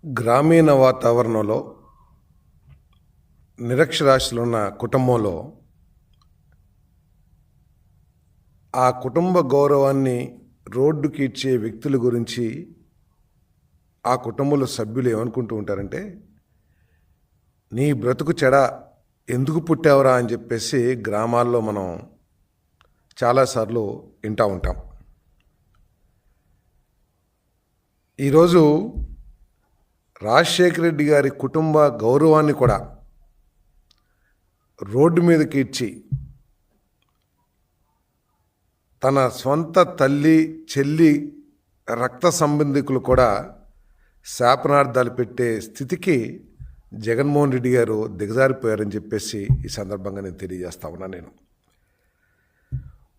గ్రామీణ వాతావరణంలో నిరక్షరాస్యులున్న కుటుంబంలో ఆ కుటుంబ గౌరవాన్ని రోడ్డుకి ఇచ్చే వ్యక్తుల గురించి ఆ కుటుంబంలో సభ్యులు ఏమనుకుంటూ ఉంటారంటే, నీ బ్రతుకు చెడ ఎందుకు పుట్టావురా అని చెప్పేసి గ్రామాల్లో మనం చాలాసార్లు వింటూ ఉంటాం. ఈరోజు రాజశేఖర రెడ్డి గారి కుటుంబ గౌరవాన్ని కూడా రోడ్డు మీదకి ఇచ్చి తన సొంత తల్లి చెల్లి రక్త సంబంధికులు కూడా శాపనార్థాలు పెట్టే స్థితికి జగన్మోహన్ రెడ్డి గారు దిగజారిపోయారని చెప్పేసి ఈ సందర్భంగా నేను తెలియజేస్తా ఉన్నా. నేను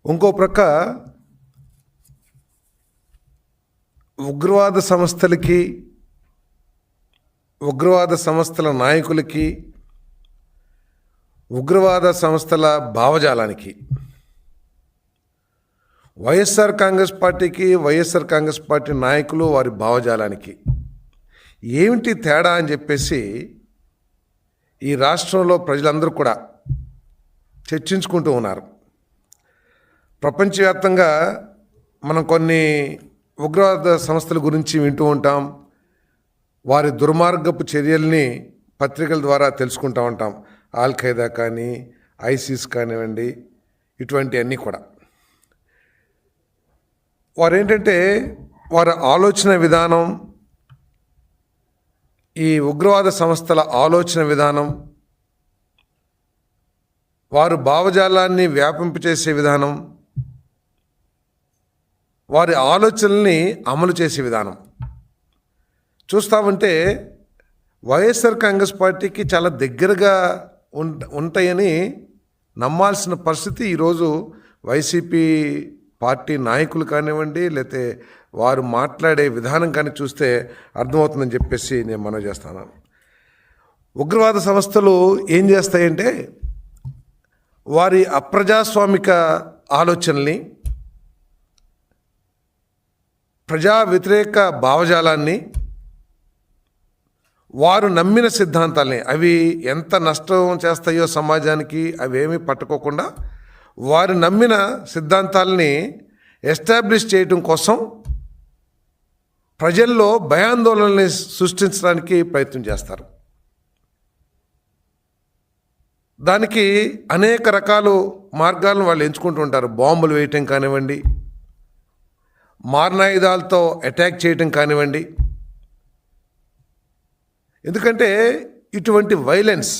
ఇంకో ప్రక్క ఉగ్రవాద సంస్థలకి, ఉగ్రవాద సంస్థల నాయకులకి, ఉగ్రవాద సంస్థల భావజాలానికి, వైఎస్ఆర్ కాంగ్రెస్ పార్టీకి, వైఎస్ఆర్ కాంగ్రెస్ పార్టీ నాయకులు వారి భావజాలానికి ఏమిటి తేడా అని చెప్పేసి ఈ రాష్ట్రంలో ప్రజలందరూ కూడా చర్చించుకుంటూ ఉన్నారు. ప్రపంచవ్యాప్తంగా మనం కొన్ని ఉగ్రవాద సంస్థల గురించి వింటూ ఉంటాం. వారి దుర్మార్గపు చర్యల్ని పత్రికల ద్వారా తెలుసుకుంటూ ఉంటాం. ఆల్ ఖైదా కానీ, ఐసిస్ కానివ్వండి, ఇటువంటివన్నీ కూడా. వారేంటంటే వారి ఆలోచన విధానం, ఈ ఉగ్రవాద సంస్థల ఆలోచన విధానం, వారు భావజాలాన్ని వ్యాపింపచేసే విధానం, వారి ఆలోచనల్ని అమలు చేసే విధానం చూస్తామంటే వైఎస్ఆర్ కాంగ్రెస్ పార్టీకి చాలా దగ్గరగా ఉంటాయని నమ్మాల్సిన పరిస్థితి ఈరోజు వైసీపీ పార్టీ నాయకులు కానివ్వండి, లేకపోతే వారు మాట్లాడే విధానం కానీ చూస్తే అర్థమవుతుందని చెప్పేసి నేను మనవి చేస్తాను. ఉగ్రవాద సంస్థలు ఏం చేస్తాయంటే వారి అప్రజాస్వామిక ఆలోచనల్ని, ప్రజా వ్యతిరేక భావజాలాన్ని, వారు నమ్మిన సిద్ధాంతాలని, అవి ఎంత నష్టం చేస్తాయో సమాజానికి అవేమీ పట్టుకోకుండా వారు నమ్మిన సిద్ధాంతాలని ఎస్టాబ్లిష్ చేయడం కోసం ప్రజల్లో భయాందోళనని సృష్టించడానికి ప్రయత్నం చేస్తారు. దానికి అనేక రకాల మార్గాలను వాళ్ళు ఎంచుకుంటూ ఉంటారు. బాంబులు వేయటం కానివ్వండి, మారణాయుధాలతో అటాక్ చేయటం కానివ్వండి. ఎందుకంటే ఇటువంటి వైలెన్స్,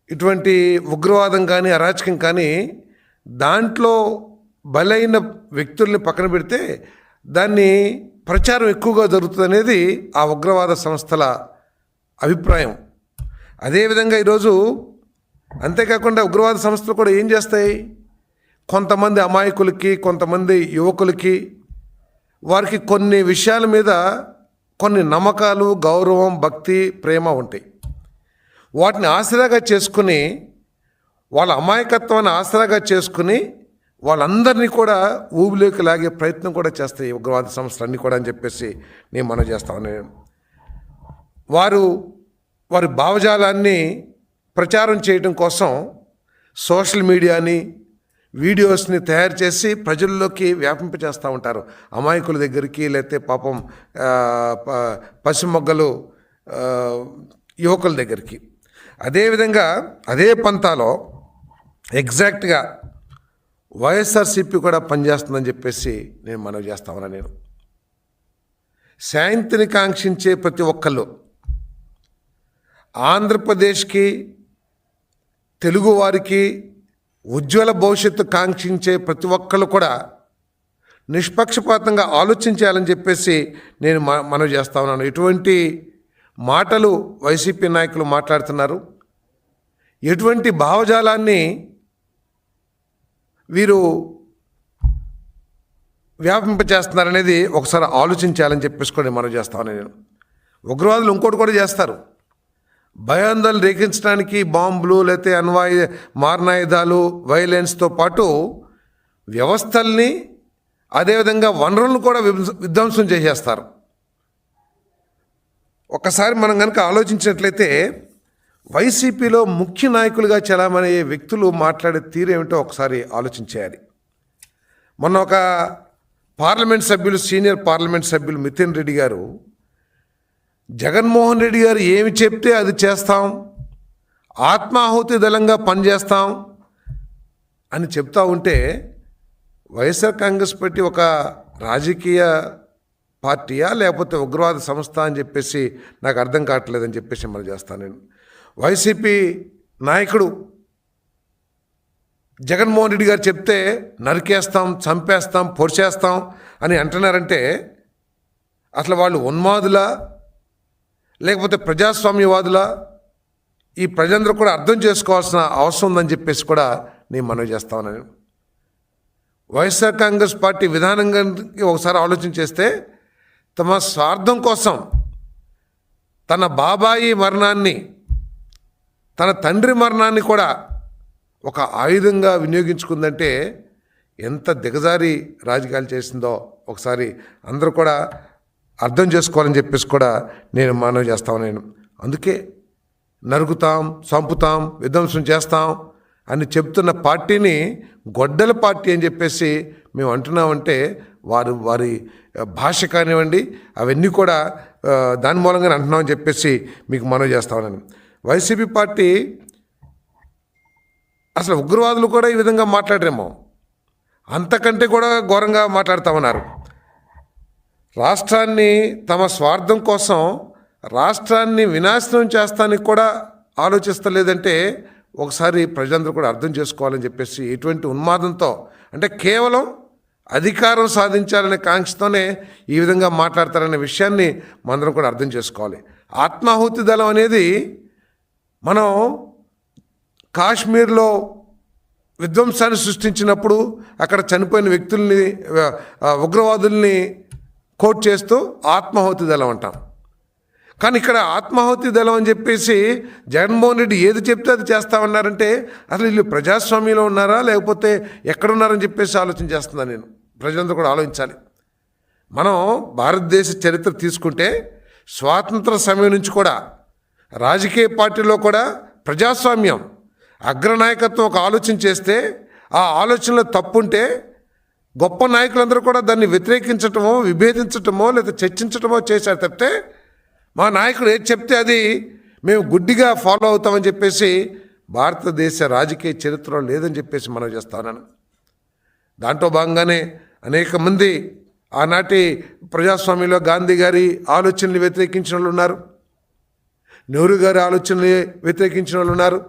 ఇటువంటి ఉగ్రవాదం కానీ, అరాచకం కానీ దాంట్లో బలైన వ్యక్తుల్ని పక్కన పెడితే దాన్ని ప్రచారం ఎక్కువగా జరుగుతుంది అనేది ఆ ఉగ్రవాద సంస్థల అభిప్రాయం. అదేవిధంగా ఈరోజు అంతేకాకుండా ఉగ్రవాద సంస్థలు కూడా ఏం చేస్తాయి, కొంతమంది అమాయకులకి, కొంతమంది యువకులకి, వారికి కొన్ని విషయాల మీద కొన్ని నమ్మకాలు, గౌరవం, భక్తి, ప్రేమ ఉంటాయి. వాటిని ఆసరాగా చేసుకుని, వాళ్ళ అమాయకత్వాన్ని ఆసరాగా చేసుకుని వాళ్ళందరినీ కూడా ఊబిలోకి లాగే ప్రయత్నం కూడా చేస్తాయి ఉగ్రవాద సంస్థలన్నీ కూడా అని చెప్పేసి నేను మనవి చేస్తాను. వారి భావజాలాన్ని ప్రచారం చేయడం కోసం సోషల్ మీడియాని, వీడియోస్ని తయారు చేసి ప్రజల్లోకి వ్యాపింపచేస్తూ ఉంటారు. అమాయకుల దగ్గరికి, లేకపోతే పాపం పసిమొగ్గలు యువకుల దగ్గరికి. అదేవిధంగా అదే పంతాలో ఎగ్జాక్ట్గా వైఎస్ఆర్సీపీ కూడా పనిచేస్తుందని చెప్పేసి నేను మనవి చేస్తా ఉన్నా. నేను శాంతిని కాంక్షించే ప్రతి ఒక్కళ్ళు, ఆంధ్రప్రదేశ్కి, తెలుగువారికి ఉజ్వల భవిష్యత్తు కాంక్షించే ప్రతి ఒక్కళ్ళు కూడా నిష్పక్షపాతంగా ఆలోచించాలని చెప్పేసి నేను మనవి చేస్తా ఉన్నాను. ఎటువంటి మాటలు వైసీపీ నాయకులు మాట్లాడుతున్నారు, ఎటువంటి భావజాలాన్ని వీరు వ్యాపింపచేస్తున్నారనేది ఒకసారి ఆలోచించాలని చెప్పేసి కూడా మనవి చేస్తా ఉన్నాను. నేను ఉగ్రవాదులు ఇంకోటి కూడా చేస్తారు. భయాందోళన రేగించడానికి బాంబులు, లేకపోతే మారణాయుధాలు, వైలెన్స్తో పాటు వ్యవస్థల్ని, అదేవిధంగా వనరులను కూడా విధ్వంసం చేసేస్తారు. ఒక్కసారి మనం కనుక ఆలోచించినట్లయితే వైసీపీలో ముఖ్య నాయకులుగా చలామణి అయ్యే వ్యక్తులు మాట్లాడే తీరేమిటో ఒకసారి ఆలోచించేయాలి. మొన్న ఒక సీనియర్ పార్లమెంట్ సభ్యులు మితిన్ రెడ్డి గారు జగన్మోహన్ రెడ్డి గారు ఏమి చెప్తే అది చేస్తాం, ఆత్మాహుతి దళంగా పనిచేస్తాం అని చెప్తా ఉంటే వైఎస్ఆర్ కాంగ్రెస్ పార్టీ ఒక రాజకీయ పార్టీయా లేకపోతే ఉగ్రవాద సంస్థ అని చెప్పేసి నాకు అర్థం కావట్లేదని చెప్పేసి మరి చేస్తాను. నేను వైసీపీ నాయకుడు జగన్మోహన్ రెడ్డి గారు చెప్తే నరికేస్తాం, చంపేస్తాం, పొడిచేస్తాం అని అంటున్నారంటే అసలు వాళ్ళు ఉన్మాదులా లేకపోతే ప్రజాస్వామ్యవాదులా? ఈ ప్రజలందరూ కూడా అర్థం చేసుకోవాల్సిన అవసరం ఉందని చెప్పేసి కూడా నేను మనవి చేస్తా ఉన్నాను. వైఎస్ఆర్ కాంగ్రెస్ పార్టీ విధానంగా ఒకసారి ఆలోచన చేస్తే తమ స్వార్థం కోసం తన బాబాయి మరణాన్ని, తన తండ్రి మరణాన్ని కూడా ఒక ఆయుధంగా వినియోగించుకుందంటే ఎంత దిగజారి రాజకీయాలు చేసిందో ఒకసారి అందరూ కూడా అర్థం చేసుకోవాలని చెప్పేసి కూడా నేను మనవి చేస్తాను. నేను అందుకే నరుకుతాం, చంపుతాం, విధ్వంసం చేస్తాం అని చెప్తున్న పార్టీని గొడ్డల పార్టీ అని చెప్పేసి మేము అంటున్నామంటే వారి భాష కానివ్వండి అవన్నీ కూడా దాని మూలంగానే అంటున్నామని చెప్పేసి మీకు మనవి చేస్తామని. వైసీపీ పార్టీ అసలు ఉగ్రవాదులు కూడా ఈ విధంగా మాట్లాడరేమో, అంతకంటే కూడా ఘోరంగా మాట్లాడుతామన్నారు. రాష్ట్రాన్ని తమ స్వార్థం కోసం రాష్ట్రాన్ని వినాశనం చేస్తానికి కూడా ఆలోచిస్తలేదంటే ఒకసారి ప్రజలందరూ కూడా అర్థం చేసుకోవాలని చెప్పేసి ఎటువంటి ఉన్మాదంతో, అంటే కేవలం అధికారం సాధించాలనే కాంక్షతోనే ఈ విధంగా మాట్లాడతారనే విషయాన్ని మనందరం కూడా అర్థం చేసుకోవాలి. ఆత్మాహుతి దళం అనేది మనం కాశ్మీర్లో విధ్వంసాన్ని సృష్టించినప్పుడు అక్కడ చనిపోయిన వ్యక్తుల్ని, ఉగ్రవాదుల్ని కోట్ చేస్తూ ఆత్మాహుతి దళం అంటాం. కానీ ఇక్కడ ఆత్మాహుతి దళం అని చెప్పేసి జగన్మోహన్ రెడ్డి ఏది చెప్తే అది చేస్తామన్నారంటే అసలు వీళ్ళు ప్రజాస్వామ్యంలో ఉన్నారా లేకపోతే ఎక్కడున్నారని చెప్పేసి ఆలోచన చేస్తున్నాను నేను. ప్రజలందరూ కూడా ఆలోచించాలి. మనం భారతదేశ చరిత్ర తీసుకుంటే స్వాతంత్ర సమయం నుంచి కూడా రాజకీయ పార్టీలో కూడా ప్రజాస్వామ్యం అగ్రనాయకత్వం ఒక ఆలోచన చేస్తే ఆ ఆలోచనలో తప్పుంటే గొప్ప నాయకులందరూ కూడా దాన్ని వ్యతిరేకించటమో, విభేదించటమో లేదా చర్చించటమో చేశారు తప్పితే మా నాయకుడు ఏది చెప్తే అది మేము గుడ్డిగా ఫాలో అవుతామని చెప్పేసి భారతదేశ రాజకీయ చరిత్రలో లేదని చెప్పేసి మనం చేస్తా ఉన్నాను. దాంట్లో భాగంగానే అనేక మంది ఆనాటి ప్రజాస్వామ్యంలో గాంధీ గారి ఆలోచనలు వ్యతిరేకించిన వాళ్ళు ఉన్నారు, నెహ్రూ గారి ఆలోచనలు వ్యతిరేకించిన వాళ్ళు ఉన్నారు,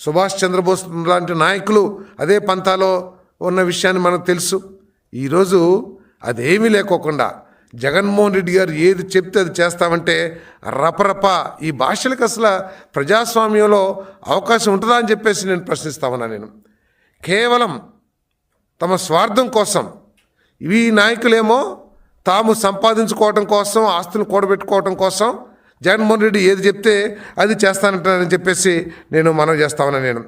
సుభాష్ చంద్రబోస్ లాంటి నాయకులు అదే పంతాలో ఉన్న విషయాన్ని మనకు తెలుసు. ఈరోజు అదేమీ లేకోకుండా జగన్మోహన్ రెడ్డి గారు ఏది చెప్తే అది చేస్తామంటే రపరప ఈ భాషలకు అసలు ప్రజాస్వామ్యంలో అవకాశం ఉంటుందా అని చెప్పేసి నేను ప్రశ్నిస్తామన్నా. నేను కేవలం తమ స్వార్థం కోసం ఈ నాయకులేమో తాము సంపాదించుకోవడం కోసం, ఆస్తులు కూడబెట్టుకోవడం కోసం జగన్మోహన్ రెడ్డి ఏది చెప్తే అది చేస్తానంటానని చెప్పేసి నేను మనవి చేస్తామన్నా. నేను